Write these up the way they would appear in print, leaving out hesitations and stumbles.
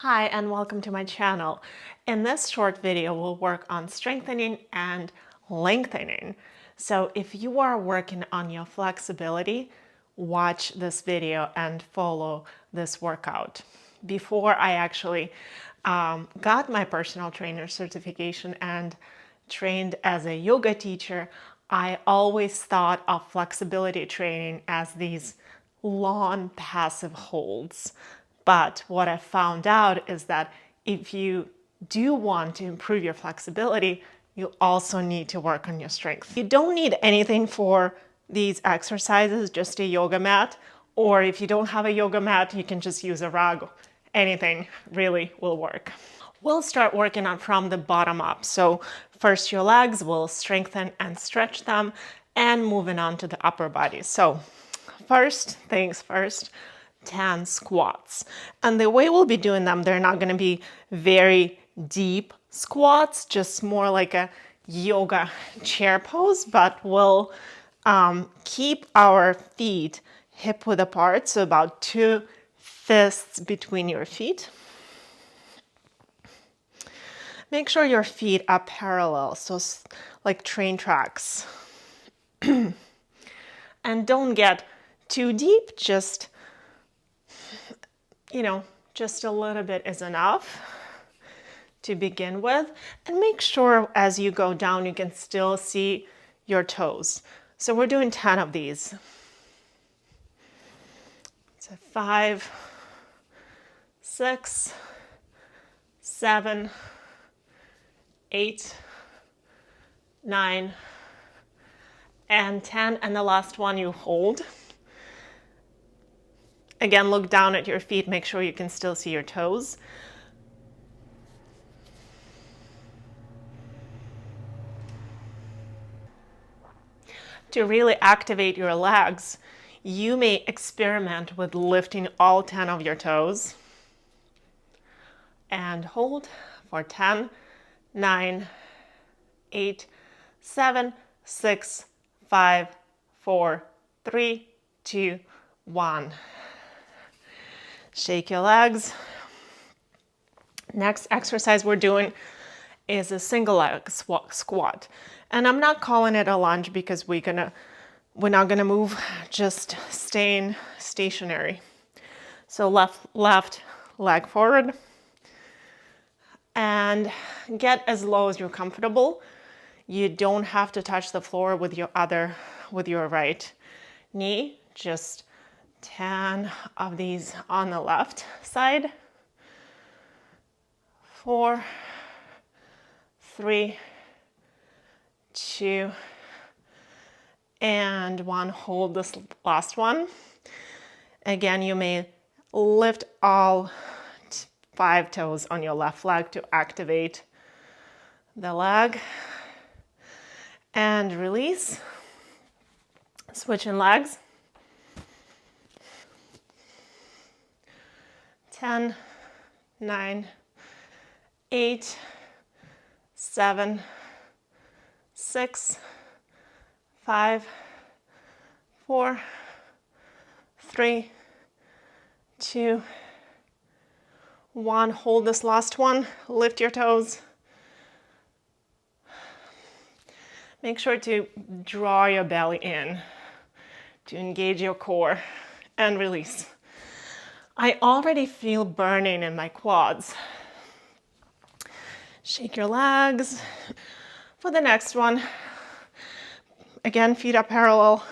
Hi and welcome to my channel. In this short video, we'll work on strengthening and lengthening. So if you are working on your flexibility, watch this video and follow this workout. Before I actually got my personal trainer certification and trained as a yoga teacher, I always thought of flexibility training as these long passive holds. But what I found out is that if you do want to improve your flexibility, you also need to work on your strength. You don't need anything for these exercises, just a yoga mat, or if you don't have a yoga mat, you can just use a rug. Anything really will work. We'll start working on from the bottom up. So first your legs, we'll strengthen and stretch them, and moving on to the upper body. So first things first, 10 squats. And the way we'll be doing them, they're not going to be very deep squats, just more like a yoga chair pose, but we'll keep our feet hip width apart, so about 2 fists between your feet. Make sure your feet are parallel, so like train tracks. And don't get too deep, just just a little bit is enough to begin with. And make sure as you go down, you can still see your toes. So we're doing 10 of these. So 5, 6, 7, 8, 9, and 10. And the last one you hold. Again, look down at your feet, make sure you can still see your toes. To really activate your legs, you may experiment with lifting all 10 of your toes. And hold for 10, 9, 8, 7, 6, 5, 4, 3, 2, 1. Shake your legs. Next exercise we're doing is a single leg squat. And I'm not calling it a lunge because we're not gonna move, just staying stationary. So left leg forward and get as low as you're comfortable. You don't have to touch the floor with your right knee, just 10 of these on the left side. 4, 3, 2, and 1. Hold this last one. Again, you may lift all 5 toes on your left leg to activate the leg. And release. Switching legs. 10, 9, 8, 7, 6, 5, 4, 3, 2, 1. Hold this last one. Lift your toes. Make sure to draw your belly in to engage your core and release. I already feel burning in my quads. Shake your legs. For the next one, again, feet are parallel,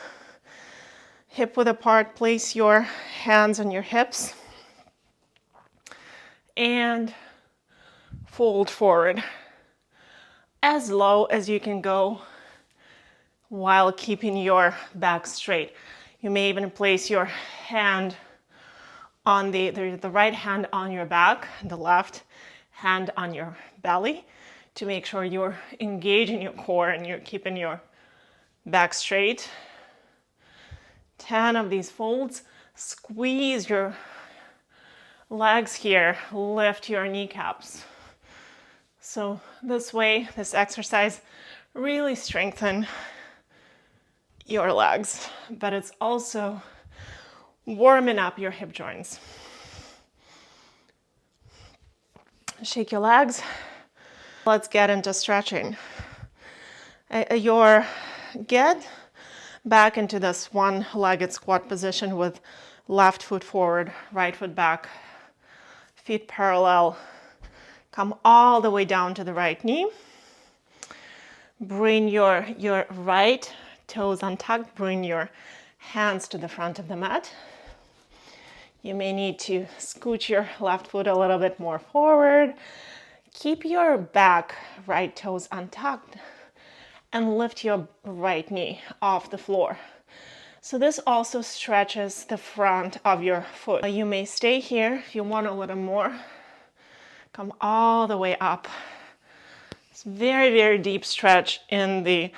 hip width apart. Place your hands on your hips and fold forward as low as you can go while keeping your back straight. You may even place your hand on the right hand on your back, the left hand on your belly, to make sure you're engaging your core and you're keeping your back straight. 10 of these folds. Squeeze your legs here, lift your kneecaps. So this way, this exercise really strengthens your legs, but it's also warming up your hip joints. Shake your legs. Let's get into stretching. Get back into this one-legged squat position with left foot forward, right foot back, feet parallel. Come all the way down to the right knee. Bring your right toes untucked. Bring your hands to the front of the mat. You may need to scoot your left foot a little bit more forward. Keep your back right toes untucked and lift your right knee off the floor. So this also stretches the front of your foot. You may stay here if you want a little more. Come all the way up. It's very, very deep stretch in the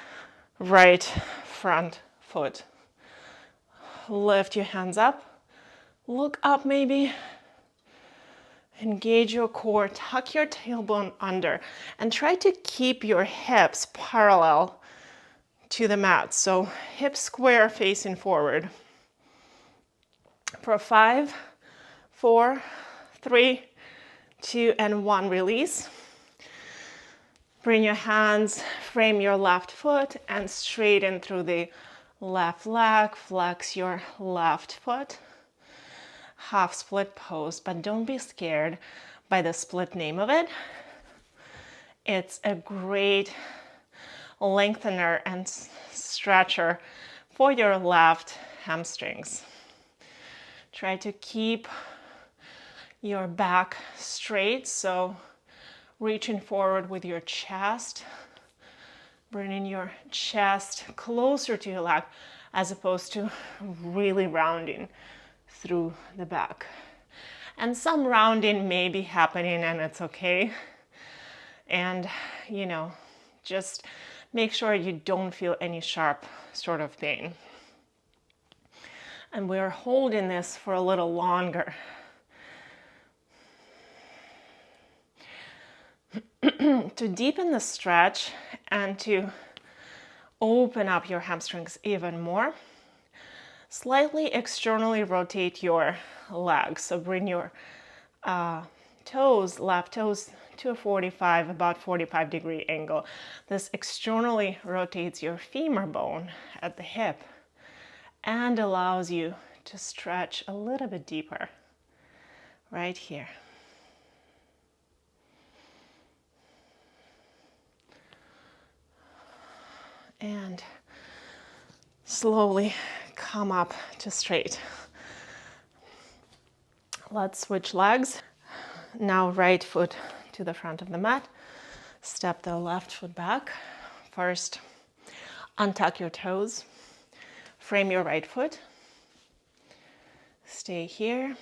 right front foot. Lift your hands up. Look up maybe. Engage your core, tuck your tailbone under, and try to keep your hips parallel to the mat. So hips square facing forward. For 5, 4, 3, 2, and 1, release. Bring your hands, frame your left foot, and straighten through the left leg. Flex your left foot. Half split pose, but don't be scared by the split name of it. It's a great lengthener and stretcher for your left hamstrings. Try to keep your back straight, so reaching forward with your chest, bringing your chest closer to your leg as opposed to really rounding through the back. And some rounding may be happening, and it's okay. And just make sure you don't feel any sharp sort of pain. And we're holding this for a little longer. To deepen the stretch and to open up your hamstrings even more, slightly externally rotate your legs. So bring your left toes to about 45-degree angle. This externally rotates your femur bone at the hip and allows you to stretch a little bit deeper right here. And slowly come up to straight. Let's switch legs. Now right foot to the front of the mat. Step the left foot back. First, untuck your toes. Frame your right foot. Stay here.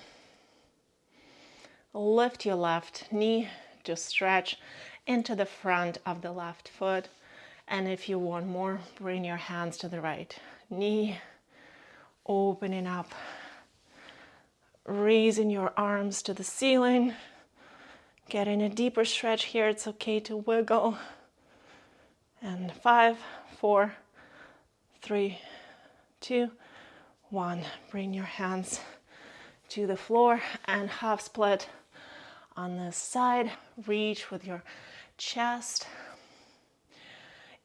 Lift your left knee to stretch into the front of the left foot. And if you want more, bring your hands to the right knee, opening up, raising your arms to the ceiling, getting a deeper stretch here. It's okay to wiggle. And 5, 4, 3, 2, 1. Bring your hands to the floor and half split on this side. Reach with your chest.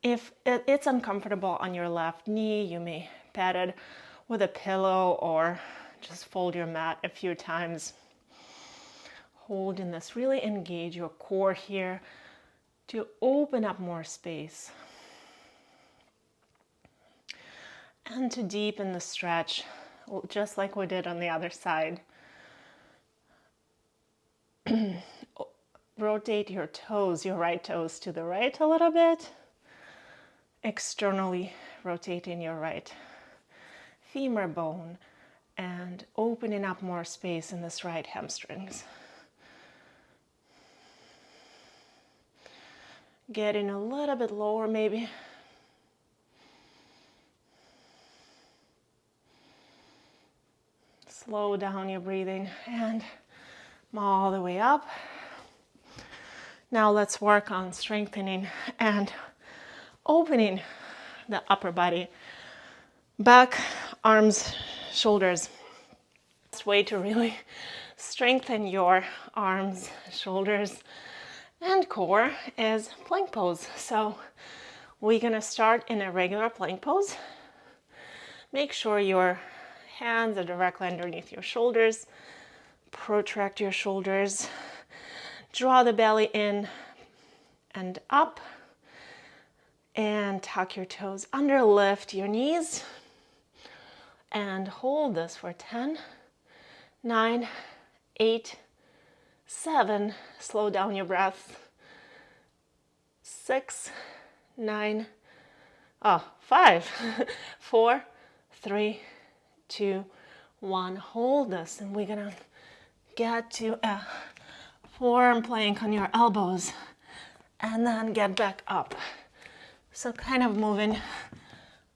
If it's uncomfortable on your left knee, you may pat it with a pillow or just fold your mat a few times. Holding this, really engage your core here to open up more space. And to deepen the stretch, just like we did on the other side. Rotate your toes, your right toes to the right a little bit. Externally rotating your right femur bone and opening up more space in this right hamstrings. Getting a little bit lower maybe. Slow down your breathing and all the way up. Now let's work on strengthening and opening the upper body, back, arms, shoulders. Best way to really strengthen your arms, shoulders, and core is plank pose. So we're gonna start in a regular plank pose. Make sure your hands are directly underneath your shoulders. Protract your shoulders. Draw the belly in and up. And tuck your toes under, lift your knees. And hold this for 10, 9, 8, 7. Slow down your breath. 6, 9, 5, 4, 3, 2, 1. Hold this, and we're gonna get to a forearm plank on your elbows, and then get back up. So kind of moving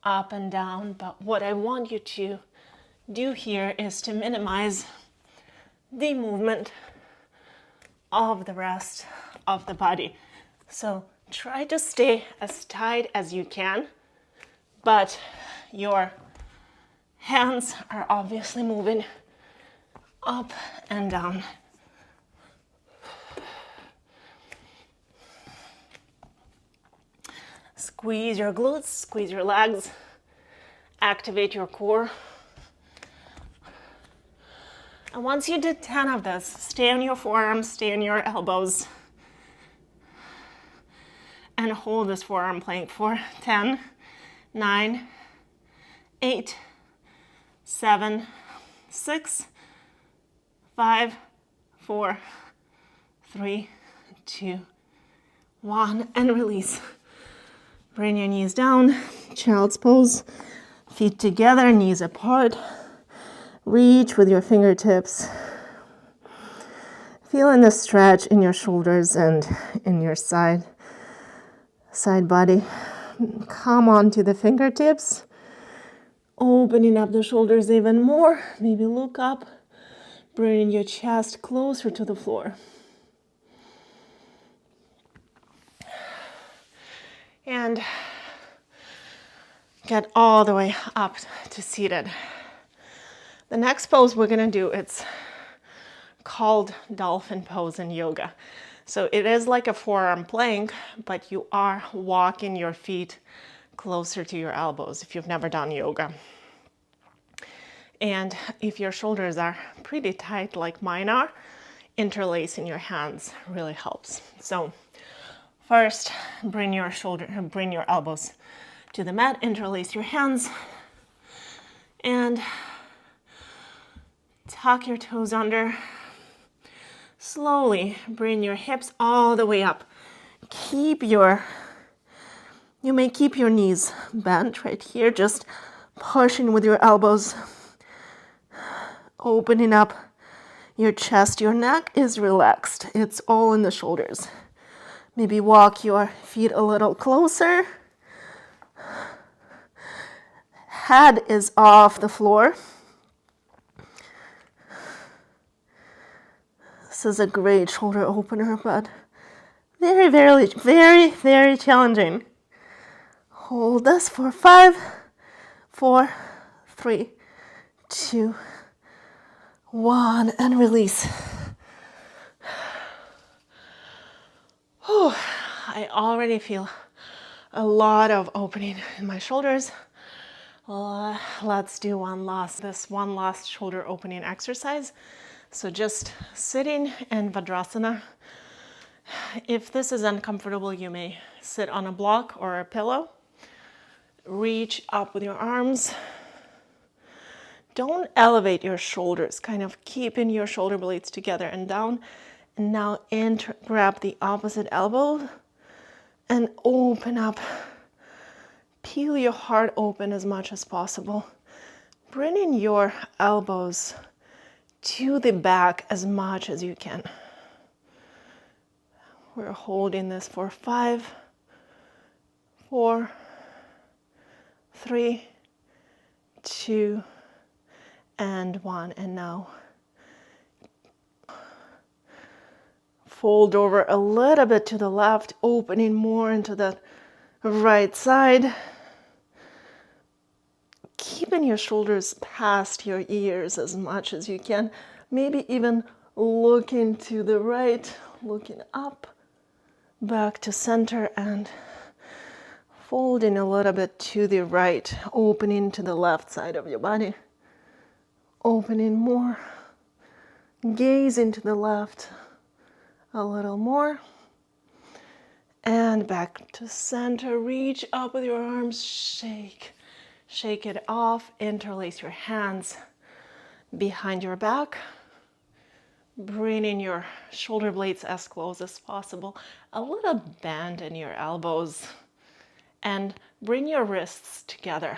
up and down, but what I want you to do here is to minimize the movement of the rest of the body. So try to stay as tight as you can, but your hands are obviously moving up and down. Squeeze your glutes, squeeze your legs, activate your core. And once you did 10 of this, stay on your forearms, stay on your elbows, and hold this forearm plank for 10, 9, 8, 7, 6, 5, 4, 3, 2, 1, and release. Bring your knees down, child's pose, feet together, knees apart. Reach with your fingertips. Feeling the stretch in your shoulders and in your side body. Come on to the fingertips. Opening up the shoulders even more. Maybe look up. Bringing your chest closer to the floor. And get all the way up to seated. The next pose we're gonna do, it's called Dolphin pose in yoga. So it is like a forearm plank, but you are walking your feet closer to your elbows if you've never done yoga. And if your shoulders are pretty tight like mine are, interlacing your hands really helps. So first, bring your elbows to the mat, interlace your hands, and tuck your toes under. Slowly bring your hips all the way up. You may keep your knees bent right here, just pushing with your elbows, opening up your chest. Your neck is relaxed. It's all in the shoulders. Maybe walk your feet a little closer. Head is off the floor. This is a great shoulder opener, but very, very, very, very challenging. Hold this for 5, 4, 3, 2, 1, and release. Whew, I already feel a lot of opening in my shoulders. Let's do one last shoulder opening exercise. So just sitting in Vajrasana. If this is uncomfortable, you may sit on a block or a pillow. Reach up with your arms. Don't elevate your shoulders, kind of keeping your shoulder blades together and down. And now grab the opposite elbow and open up. Peel your heart open as much as possible. Bringing your elbows to the back as much as you can. We're holding this for 5, 4, 3, 2, and 1. And now fold over a little bit to the left, opening more into the right side. Keeping your shoulders past your ears as much as you can. Maybe even looking to the right, looking up, back to center, and folding a little bit to the right, opening to the left side of your body, opening more, gaze into the left a little more, and back to center. Reach up with your arms, shake it off, interlace your hands behind your back, bringing your shoulder blades as close as possible, a little bend in your elbows, and bring your wrists together.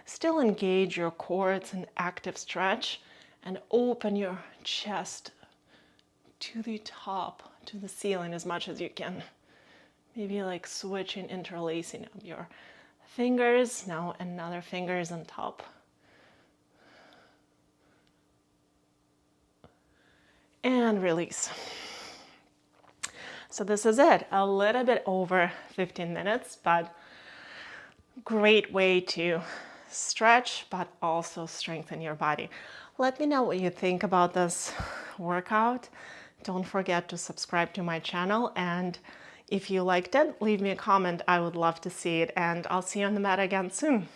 Still engage your core, it's an active stretch, and open your chest to the top, to the ceiling as much as you can. Maybe like switching, interlacing of your fingers. Now another finger is on top. And release. So this is it, a little bit over 15 minutes, but great way to stretch, but also strengthen your body. Let me know what you think about this workout. Don't forget to subscribe to my channel, and if you liked it, leave me a comment. I would love to see it, and I'll see you on the mat again soon.